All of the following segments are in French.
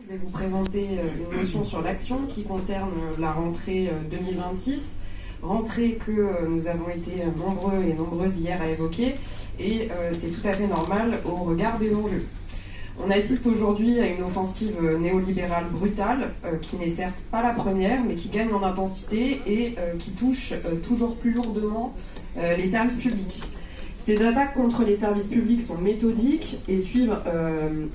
Je vais vous présenter une motion sur l'action qui concerne la rentrée 2026, rentrée que nous avons été nombreux et nombreuses hier à évoquer, et c'est tout à fait normal au regard des enjeux. On assiste aujourd'hui à une offensive néolibérale brutale, qui n'est certes pas la première, mais qui gagne en intensité et qui touche toujours plus lourdement les services publics. Ces attaques contre les services publics sont méthodiques et suivent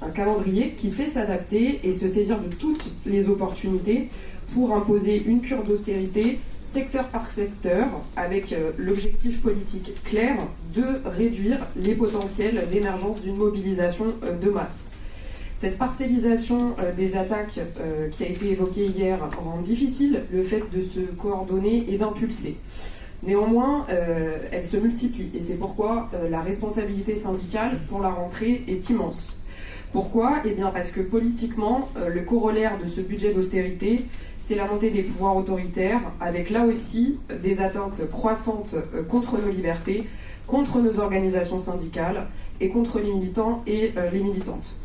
un calendrier qui sait s'adapter et se saisir de toutes les opportunités pour imposer une cure d'austérité secteur par secteur, avec l'objectif politique clair de réduire les potentiels d'émergence d'une mobilisation de masse. Cette parcellisation des attaques qui a été évoquée hier rend difficile le fait de se coordonner et d'impulser. Néanmoins, elle se multiplie et c'est pourquoi la responsabilité syndicale pour la rentrée est immense. Pourquoi ? Eh bien parce que politiquement, le corollaire de ce budget d'austérité, c'est la montée des pouvoirs autoritaires, avec là aussi des atteintes croissantes contre nos libertés, contre nos organisations syndicales et contre les militants et les militantes.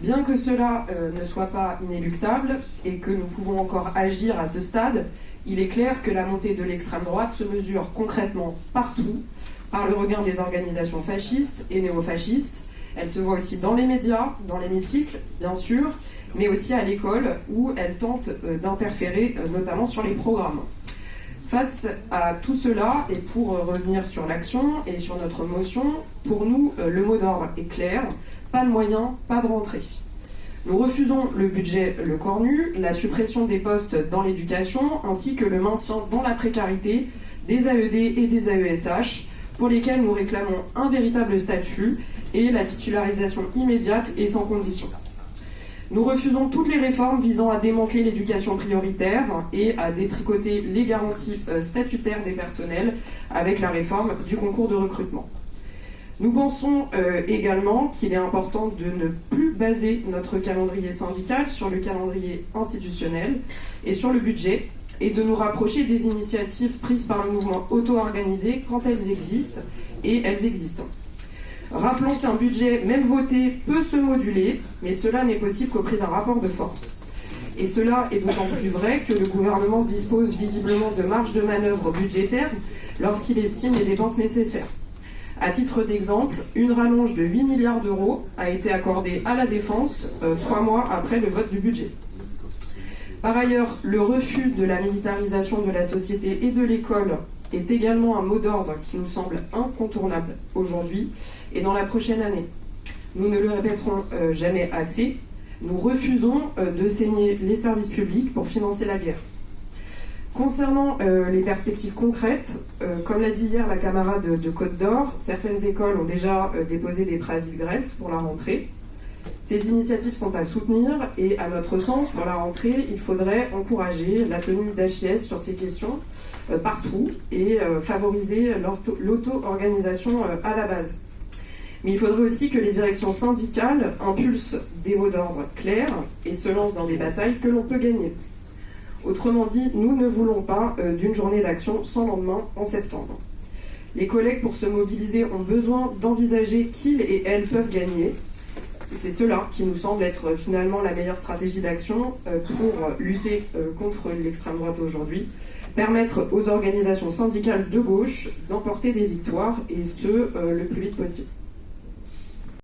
Bien que cela ne soit pas inéluctable et que nous pouvons encore agir à ce stade, il est clair que la montée de l'extrême droite se mesure concrètement partout, par le regain des organisations fascistes et néofascistes. Elle se voit aussi dans les médias, dans l'hémicycle, bien sûr, mais aussi à l'école, où elle tente d'interférer, notamment sur les programmes. Face à tout cela, et pour revenir sur l'action et sur notre motion, pour nous, le mot d'ordre est clair, pas de moyens, pas de rentrée. Nous refusons le budget le cornu, la suppression des postes dans l'éducation, ainsi que le maintien dans la précarité des AED et des AESH, pour lesquels nous réclamons un véritable statut et la titularisation immédiate et sans condition. Nous refusons toutes les réformes visant à démanteler l'éducation prioritaire et à détricoter les garanties statutaires des personnels avec la réforme du concours de recrutement. Nous pensons également qu'il est important de ne plus baser notre calendrier syndical sur le calendrier institutionnel et sur le budget, et de nous rapprocher des initiatives prises par le mouvement auto-organisé quand elles existent, et elles existent. Rappelons qu'un budget, même voté, peut se moduler, mais cela n'est possible qu'au prix d'un rapport de force. Et cela est d'autant plus vrai que le gouvernement dispose visiblement de marge de manœuvre budgétaire lorsqu'il estime les dépenses nécessaires. À titre d'exemple, une rallonge de 8 milliards d'euros a été accordée à la Défense 3 mois après le vote du budget. Par ailleurs, le refus de la militarisation de la société et de l'école est également un mot d'ordre qui nous semble incontournable aujourd'hui et dans la prochaine année. Nous ne le répéterons jamais assez, nous refusons de saigner les services publics pour financer la guerre. Concernant les perspectives concrètes, comme l'a dit hier la camarade de Côte d'Or, certaines écoles ont déjà déposé des préavis de grève pour la rentrée. Ces initiatives sont à soutenir et à notre sens, pour la rentrée, il faudrait encourager la tenue d'HIS sur ces questions partout et favoriser l'auto-organisation à la base. Mais il faudrait aussi que les directions syndicales impulsent des mots d'ordre clairs et se lancent dans des batailles que l'on peut gagner. Autrement dit, nous ne voulons pas d'une journée d'action sans lendemain en septembre. Les collègues, pour se mobiliser, ont besoin d'envisager qu'ils et elles peuvent gagner. C'est cela qui nous semble être finalement la meilleure stratégie d'action pour lutter contre l'extrême droite aujourd'hui, permettre aux organisations syndicales de gauche d'emporter des victoires, et ce, le plus vite possible.